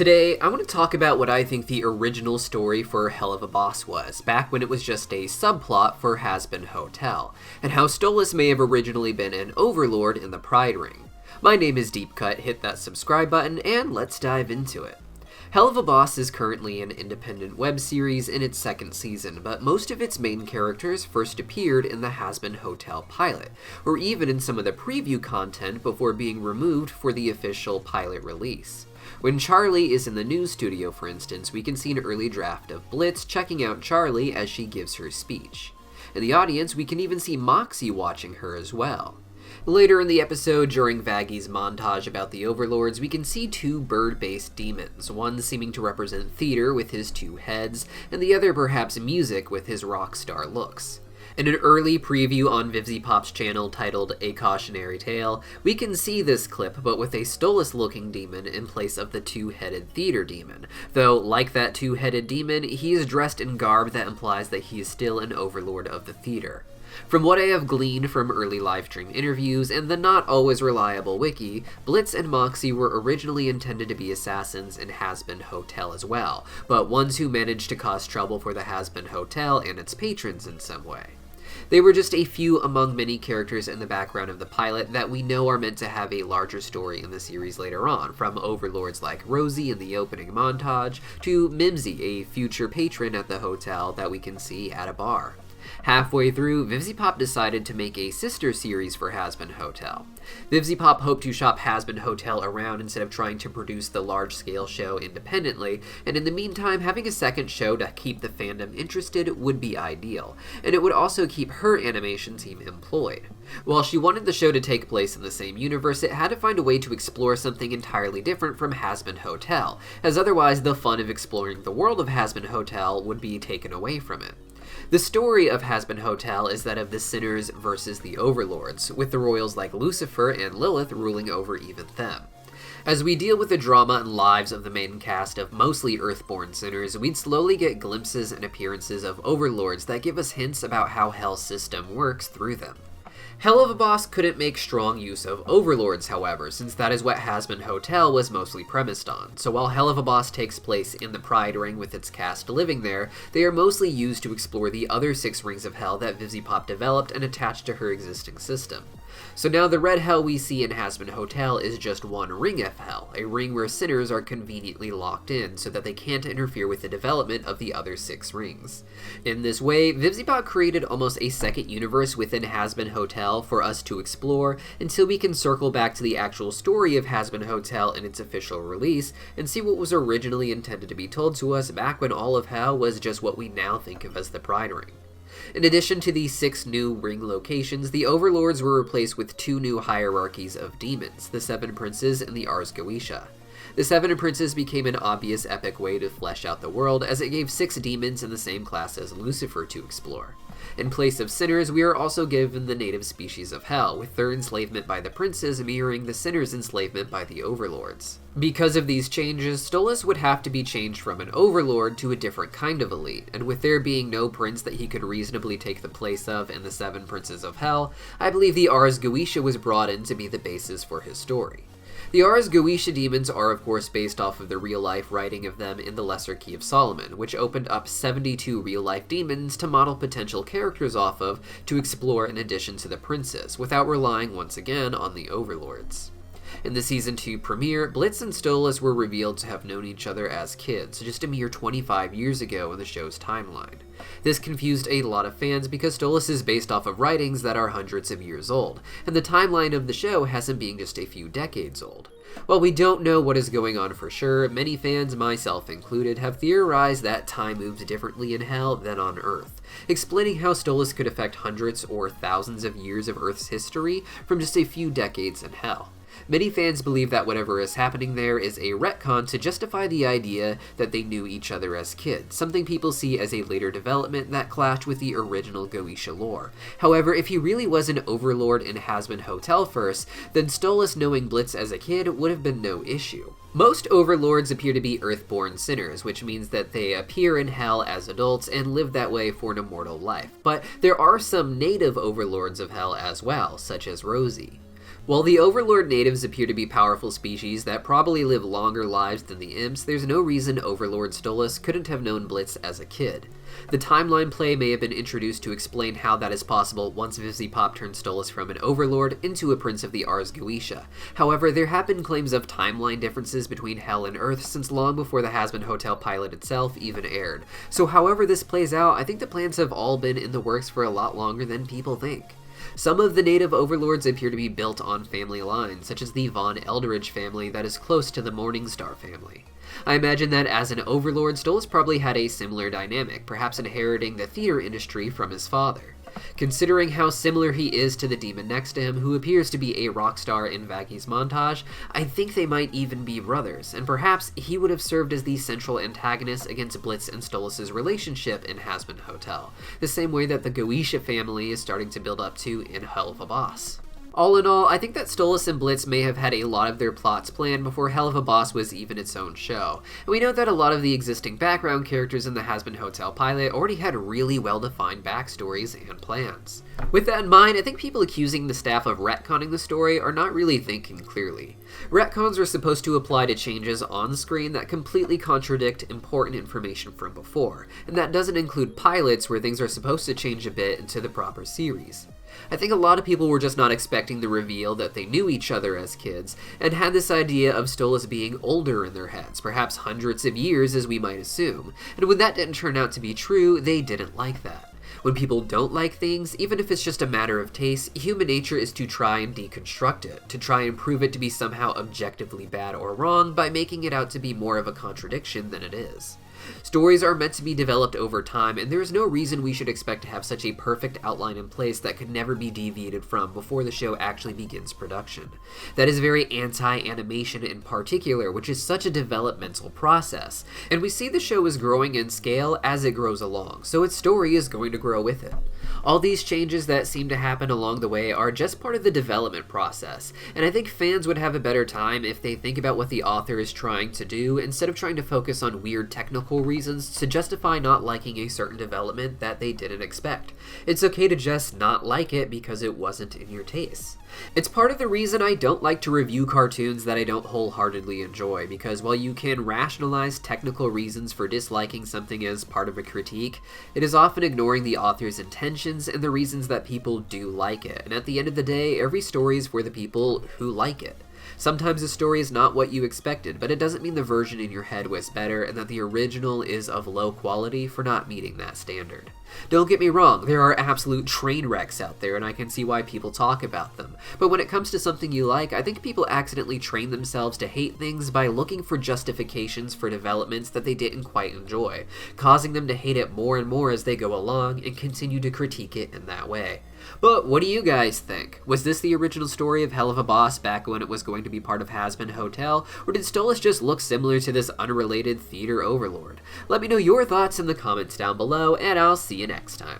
Today, I want to talk about what I think the original story for Helluva Boss was, back when it was just a subplot for Hazbin Hotel, and how Stolitz may have originally been an overlord in the Pride Ring. My name is Deepcut, hit that subscribe button, and let's dive into it. Helluva Boss is currently an independent web series in its second season, but most of its main characters first appeared in the Hazbin Hotel pilot, or even in some of the preview content before being removed for the official pilot release. When Charlie is in the news studio, for instance, we can see an early draft of Blitz checking out Charlie as she gives her speech. In the audience, we can even see Moxie watching her as well. Later in the episode, during Vaggy's montage about the Overlords, we can see two bird-based demons, one seeming to represent theater with his two heads, and the other perhaps music with his rock star looks. In an early preview on VivziePop's channel titled A Cautionary Tale, we can see this clip but with a Stolitz-looking demon in place of the two-headed theater demon, though like that two-headed demon, he is dressed in garb that implies that he is still an overlord of the theater. From what I have gleaned from early livestream interviews and the not always reliable wiki, Blitz and Moxie were originally intended to be assassins in Hazbin Hotel as well, but ones who managed to cause trouble for the Hazbin Hotel and its patrons in some way. They were just a few among many characters in the background of the pilot that we know are meant to have a larger story in the series later on, from overlords like Rosie in the opening montage, to Mimsy, a future patron at the hotel that we can see at a bar. Halfway through, VivziePop decided to make a sister series for Hazbin Hotel. VivziePop hoped to shop Hazbin Hotel around instead of trying to produce the large-scale show independently, and in the meantime, having a second show to keep the fandom interested would be ideal, and it would also keep her animation team employed. While she wanted the show to take place in the same universe, it had to find a way to explore something entirely different from Hazbin Hotel, as otherwise the fun of exploring the world of Hazbin Hotel would be taken away from it. The story of Hazbin Hotel is that of the sinners versus the overlords, with the royals like Lucifer and Lilith ruling over even them. As we deal with the drama and lives of the main cast of mostly Earthborn sinners, we'd slowly get glimpses and appearances of overlords that give us hints about how Hell's system works through them. Helluva Boss couldn't make strong use of overlords, however, since that is what Hazbin Hotel was mostly premised on, so while Helluva Boss takes place in the Pride Ring with its cast living there, they are mostly used to explore the other 6 rings of Hell that VivziePop developed and attached to her existing system. So now the red hell we see in Hazbin Hotel is just one ring of hell, a ring where sinners are conveniently locked in so that they can't interfere with the development of the other 6 rings. In this way, VivziePop created almost a second universe within Hazbin Hotel for us to explore until we can circle back to the actual story of Hazbin Hotel in its official release and see what was originally intended to be told to us back when all of Hell was just what we now think of as the Pride Ring. In addition to these 6 new ring locations, the overlords were replaced with 2 new hierarchies of demons, the 7 princes and the Ars Goetia. The 7 princes became an obvious epic way to flesh out the world, as it gave 6 demons in the same class as Lucifer to explore. In place of sinners, we are also given the native species of Hell, with their enslavement by the princes mirroring the sinners' enslavement by the overlords. Because of these changes, Stolitz would have to be changed from an overlord to a different kind of elite, and with there being no prince that he could reasonably take the place of in the 7 princes of Hell, I believe the Ars Goetia was brought in to be the basis for his story. The Ars Goetia demons are of course based off of the real-life writing of them in the Lesser Key of Solomon, which opened up 72 real-life demons to model potential characters off of to explore in addition to the princes, without relying once again on the overlords. In the Season 2 premiere, Blitz and Stolas were revealed to have known each other as kids, just a mere 25 years ago in the show's timeline. This confused a lot of fans because Stolas is based off of writings that are hundreds of years old, and the timeline of the show has him being just a few decades old. While we don't know what is going on for sure, many fans, myself included, have theorized that time moves differently in Hell than on Earth, explaining how Stolas could affect hundreds or thousands of years of Earth's history from just a few decades in Hell. Many fans believe that whatever is happening there is a retcon to justify the idea that they knew each other as kids, something people see as a later development that clashed with the original Goetia lore. However, if he really was an overlord in Hazbin Hotel first, then Stolas knowing Blitz as a kid would have been no issue. Most overlords appear to be earthborn sinners, which means that they appear in Hell as adults and live that way for an immortal life. But there are some native overlords of Hell as well, such as Rosie. While the Overlord natives appear to be powerful species that probably live longer lives than the imps, there's no reason Overlord Stolas couldn't have known Blitz as a kid. The timeline play may have been introduced to explain how that is possible once Vizipop turned Stolas from an Overlord into a Prince of the Ars Goetia. However, there have been claims of timeline differences between Hell and Earth since long before the Hazbin Hotel pilot itself even aired. So however this plays out, I think the plans have all been in the works for a lot longer than people think. Some of the native overlords appear to be built on family lines, such as the Von Eldridge family that is close to the Morningstar family. I imagine that as an overlord, Stolas probably had a similar dynamic, perhaps inheriting the theater industry from his father. Considering how similar he is to the demon next to him, who appears to be a rock star in Vaggy's montage, I think they might even be brothers, and perhaps he would have served as the central antagonist against Blitz and Stolas' relationship in Hazbin Hotel, the same way that the Goetia family is starting to build up to in Helluva. All in all, I think that Stolas and Blitz may have had a lot of their plots planned before Helluva was even its own show, and we know that a lot of the existing background characters in the Hazbin Hotel pilot already had really well-defined backstories and plans. With that in mind, I think people accusing the staff of retconning the story are not really thinking clearly. Retcons are supposed to apply to changes on screen that completely contradict important information from before, and that doesn't include pilots where things are supposed to change a bit into the proper series. I think a lot of people were just not expecting the reveal that they knew each other as kids, and had this idea of Stolas being older in their heads, perhaps hundreds of years as we might assume, and when that didn't turn out to be true, they didn't like that. When people don't like things, even if it's just a matter of taste, human nature is to try and deconstruct it, to try and prove it to be somehow objectively bad or wrong by making it out to be more of a contradiction than it is. Stories are meant to be developed over time, and there is no reason we should expect to have such a perfect outline in place that could never be deviated from before the show actually begins production. That is very anti-animation in particular, which is such a developmental process, and we see the show is growing in scale as it grows along, so its story is going to grow with it. All these changes that seem to happen along the way are just part of the development process, and I think fans would have a better time if they think about what the author is trying to do instead of trying to focus on weird technical reasons to justify not liking a certain development that they didn't expect. It's okay to just not like it because it wasn't in your taste. It's part of the reason I don't like to review cartoons that I don't wholeheartedly enjoy, because while you can rationalize technical reasons for disliking something as part of a critique, it is often ignoring the author's intentions and the reasons that people do like it, and at the end of the day, every story is for the people who like it. Sometimes a story is not what you expected, but it doesn't mean the version in your head was better and that the original is of low quality for not meeting that standard. Don't get me wrong, there are absolute train wrecks out there and I can see why people talk about them, but when it comes to something you like, I think people accidentally train themselves to hate things by looking for justifications for developments that they didn't quite enjoy, causing them to hate it more and more as they go along and continue to critique it in that way. But what do you guys think? Was this the original story of Helluva back when it was going to be part of Hazbin Hotel, or did Stolas just look similar to this unrelated theater overlord? Let me know your thoughts in the comments down below, and I'll see you next time.